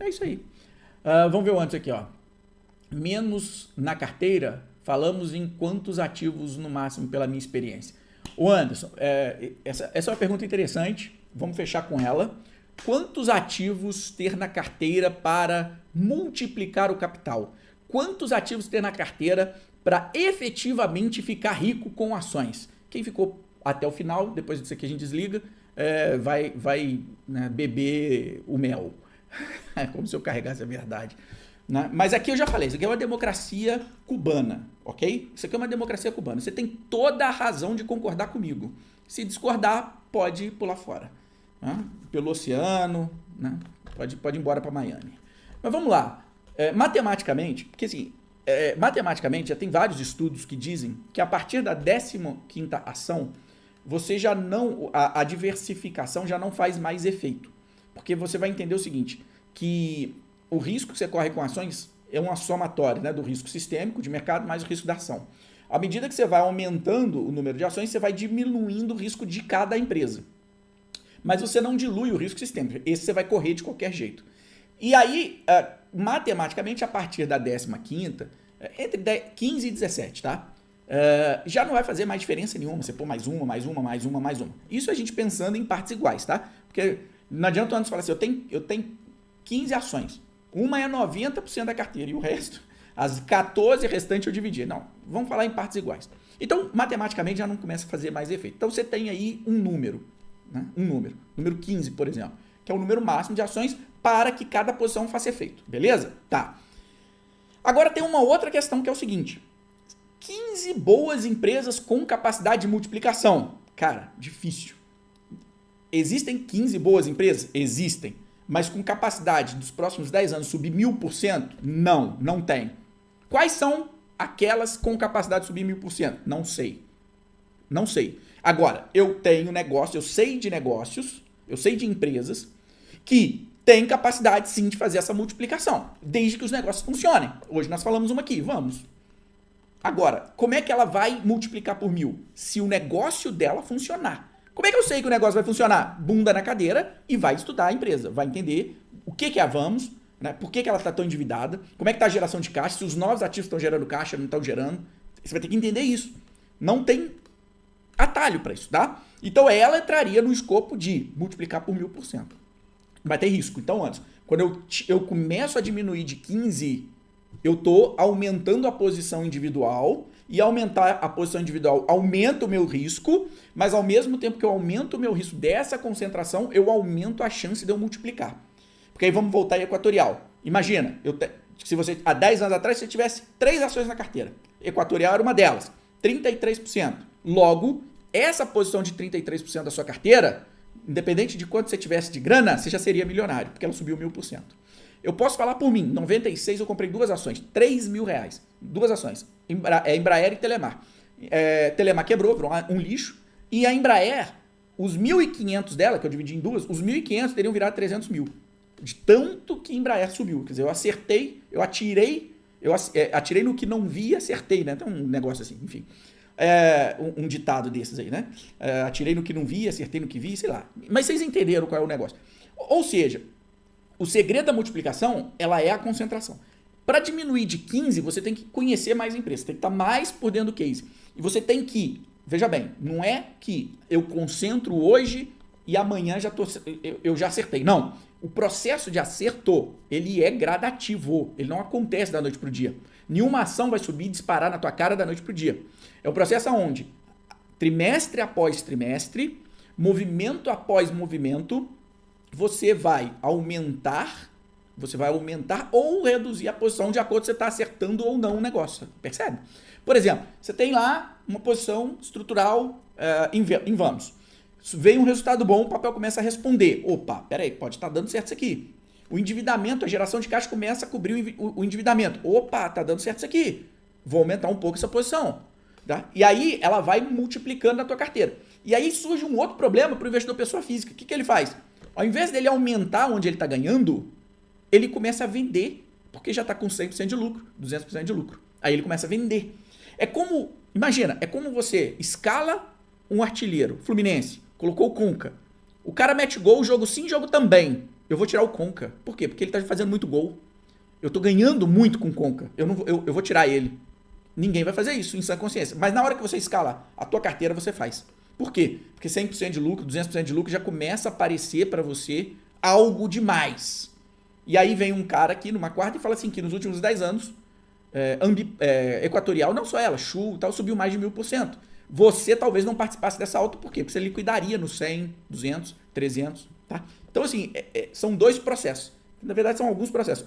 É isso aí. Vamos ver o antes aqui, ó. Menos na carteira, falamos em quantos ativos no máximo pela minha experiência. O Anderson, essa é uma pergunta interessante, vamos fechar com ela. Quantos ativos ter na carteira para multiplicar o capital? Quantos ativos ter na carteira para efetivamente ficar rico com ações? Quem ficou até o final, depois disso aqui a gente desliga, vai né, beber o mel. É como se eu carregasse a verdade. Né? Mas aqui eu já falei, isso aqui é uma democracia cubana, ok? Isso aqui é uma democracia cubana. Você tem toda a razão de concordar comigo. Se discordar, pode pular fora. Né? Pelo oceano, né? pode ir embora para Miami. Mas vamos lá. Matematicamente, porque assim, matematicamente já tem vários estudos que dizem que a partir da 15ª ação, você já não, a diversificação já não faz mais efeito. Porque você vai entender o seguinte, que o risco que você corre com ações é uma somatória, né, do risco sistêmico de mercado mais o risco da ação. À medida que você vai aumentando o número de ações, você vai diminuindo o risco de cada empresa. Mas você não dilui o risco sistêmico. Esse você vai correr de qualquer jeito. E aí, matematicamente, a partir da 15ª, entre 15 e 17, tá? Já não vai fazer mais diferença nenhuma. Você pôr mais uma, mais uma, mais uma, mais uma. Isso a gente pensando em partes iguais, tá? Porque não adianta antes falar assim, eu tenho 15 ações. Uma é 90% da carteira e o resto, as 14 restantes eu dividi. Não, vamos falar em partes iguais. Então, matematicamente já não começa a fazer mais efeito. Então, você tem aí um número, né? Número 15, por exemplo, que é o número máximo de ações para que cada posição faça efeito, beleza? Tá. Agora tem uma outra questão que é o seguinte, 15 boas empresas com capacidade de multiplicação. Cara, difícil. Existem 15 boas empresas? Existem. Mas com capacidade dos próximos 10 anos subir 1000%? Não, não tem. Quais são aquelas com capacidade de subir 1000%? Não sei. Não sei. Agora, eu tenho negócio, eu sei de negócios, eu sei de empresas que têm capacidade sim de fazer essa multiplicação, desde que os negócios funcionem. Hoje nós falamos uma aqui, vamos. Agora, como é que ela vai multiplicar por 1000? Se o negócio dela funcionar. Como é que eu sei que o negócio vai funcionar? Bunda na cadeira e vai estudar a empresa. Vai entender o que é a Vamos, né? Por que ela está tão endividada, como é que está a geração de caixa, se os novos ativos estão gerando caixa, não estão gerando. Você vai ter que entender isso. Não tem atalho para isso, tá? Então ela entraria no escopo de multiplicar por 1000%. Vai ter risco. Então antes, quando eu começo a diminuir de 15, eu estou aumentando a posição individual e aumentar a posição individual aumenta o meu risco, mas ao mesmo tempo que eu aumento o meu risco dessa concentração, eu aumento a chance de eu multiplicar. Porque aí vamos voltar à equatorial. Imagina, se você há 10 anos atrás você tivesse 3 ações na carteira. Equatorial era uma delas, 33%. Logo, essa posição de 33% da sua carteira, independente de quanto você tivesse de grana, você já seria milionário, porque ela subiu 1000%. Eu posso falar por mim, em 96 eu comprei 2 ações, R$3.000, 2 ações, Embraer e Telemar. Telemar quebrou, virou um lixo, e a Embraer, os 1.500 dela, que eu dividi em duas, os 1.500 teriam virado 300 mil, de tanto que Embraer subiu. Quer dizer, eu atirei no que não vi e acertei, né? Tem um negócio assim, enfim. Um ditado desses aí, né? Atirei no que não vi, acertei no que vi, sei lá. Mas vocês entenderam qual é o negócio. Ou seja, o segredo da multiplicação, ela é a concentração. Para diminuir de 15, você tem que conhecer mais empresas, tem que estar mais por dentro do case. E você tem que, veja bem, não é que eu concentro hoje e amanhã eu já acertei. Não, o processo de acerto, ele é gradativo, ele não acontece da noite para o dia. Nenhuma ação vai subir e disparar na tua cara da noite para o dia. É um processo onde, trimestre após trimestre, movimento após movimento, você vai aumentar ou reduzir a posição de acordo com se você está acertando ou não o negócio. Percebe? Por exemplo, você tem lá uma posição estrutural em Vamos. Veio um resultado bom, o papel começa a responder. Opa, peraí, pode estar dando certo isso aqui. O endividamento, a geração de caixa começa a cobrir o endividamento. Opa, está dando certo isso aqui. Vou aumentar um pouco essa posição. Tá? E aí ela vai multiplicando na tua carteira. E aí surge um outro problema para o investidor pessoa física. O que ele faz? Ao invés dele aumentar onde ele está ganhando, ele começa a vender, porque já está com 100% de lucro, 200% de lucro. Aí ele começa a vender. Imagina, é como você escala um artilheiro, Fluminense, colocou o Conca. O cara mete gol, jogo sim, jogo também. eu vou tirar o Conca. Por quê? Porque ele tá fazendo muito gol. Eu tô ganhando muito com o Conca. Eu vou tirar ele. Ninguém vai fazer isso em sã consciência. Mas na hora que você escala a tua carteira, você faz. Por quê? Porque 100% de lucro, 200% de lucro já começa a aparecer para você algo demais. E aí vem um cara aqui numa quarta e fala assim que nos últimos 10 anos, Equatorial, não só ela, Chu e tal, subiu mais de 1000%. Você talvez não participasse dessa alta, por quê? Porque você liquidaria no 100, 200, 300, tá? Então, assim, são dois processos. Na verdade, são alguns processos.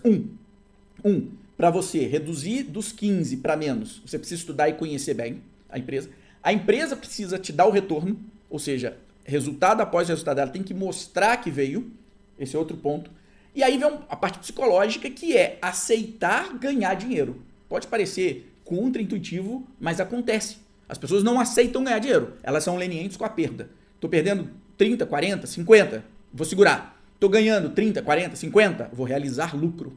Para você reduzir dos 15 para menos, você precisa estudar e conhecer bem a empresa. A empresa precisa te dar o retorno, ou seja, resultado após resultado, ela tem que mostrar que veio. Esse é outro ponto. E aí vem a parte psicológica, que é aceitar ganhar dinheiro. Pode parecer contra-intuitivo, mas acontece. As pessoas não aceitam ganhar dinheiro. Elas são lenientes com a perda. Estou perdendo 30, 40, 50, vou segurar. Estou ganhando 30, 40, 50, vou realizar lucro.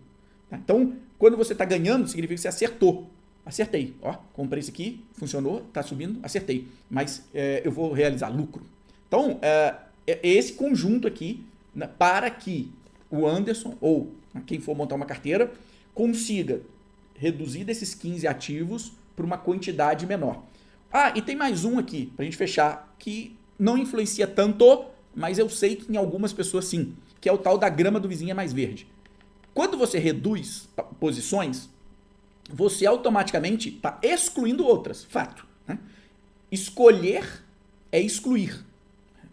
Tá? Então, quando você está ganhando, significa que você acertou. Acertei. Ó, comprei isso aqui, funcionou, está subindo, acertei. Mas eu vou realizar lucro. Então, esse conjunto aqui, né, para que o Anderson, ou quem for montar uma carteira, consiga reduzir desses 15 ativos para uma quantidade menor. Ah, e tem mais um aqui, para a gente fechar, que não influencia tanto, mas eu sei que em algumas pessoas sim, que é o tal da grama do vizinho é mais verde. Quando você reduz posições, você automaticamente está excluindo outras, fato. Né? Escolher é excluir,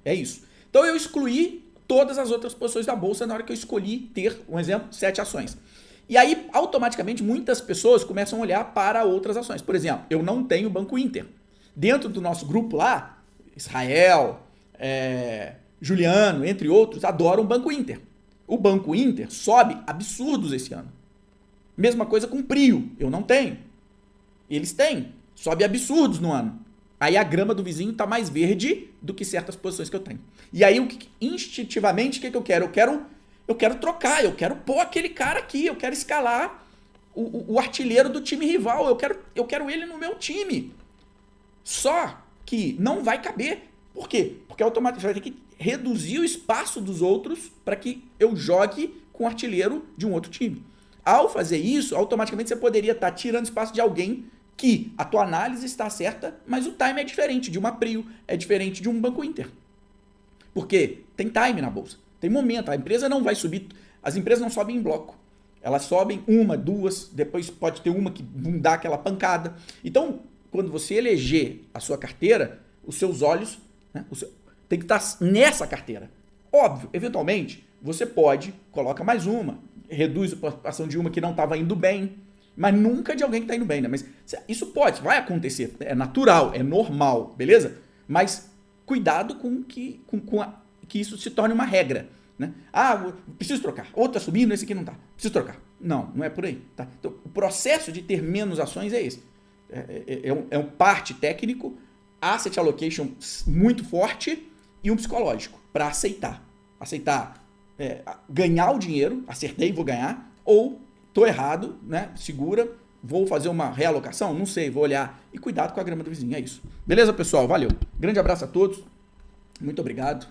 é isso. Então eu excluí todas as outras posições da bolsa na hora que eu escolhi ter, um exemplo, 7 ações. E aí, automaticamente, muitas pessoas começam a olhar para outras ações. Por exemplo, eu não tenho Banco Inter. Dentro do nosso grupo lá, Israel, Juliano, entre outros, adoram o Banco Inter. O Banco Inter sobe absurdos esse ano. Mesma coisa com o Prio. Eu não tenho. Eles têm. Sobe absurdos no ano. Aí a grama do vizinho está mais verde do que certas posições que eu tenho. E aí, instintivamente, o que eu quero? Eu quero trocar, eu quero pôr aquele cara aqui, eu quero escalar o artilheiro do time rival, eu quero ele no meu time. Só que não vai caber. Por quê? Porque automaticamente vai ter que reduzir o espaço dos outros para que eu jogue com o artilheiro de um outro time. Ao fazer isso, automaticamente você poderia estar tirando espaço de alguém que a tua análise está certa, mas o time é diferente de uma Prio, é diferente de um Banco Inter. Porque tem time na bolsa, tem momento, a empresa não vai subir, as empresas não sobem em bloco. Elas sobem uma, duas, depois pode ter uma que dá aquela pancada. Então, quando você eleger a sua carteira, os seus olhos, né, tem que estar nessa carteira. Óbvio, eventualmente, você pode, coloca mais uma, reduz a participação de uma que não estava indo bem, mas nunca de alguém que está indo bem, né? Mas isso vai acontecer, é natural, é normal, beleza? Mas cuidado com que isso se torne uma regra, né? Ah, preciso trocar, outro está subindo, esse aqui não está, preciso trocar. Não é por aí, tá? Então, o processo de ter menos ações é esse. É um parte técnico, asset allocation muito forte e um psicológico, para aceitar, ganhar o dinheiro, acertei, vou ganhar, ou tô errado, né? Segura, vou fazer uma realocação, não sei, vou olhar. E cuidado com a grama do vizinho, é isso. Beleza, pessoal? Valeu. Grande abraço a todos. Muito obrigado.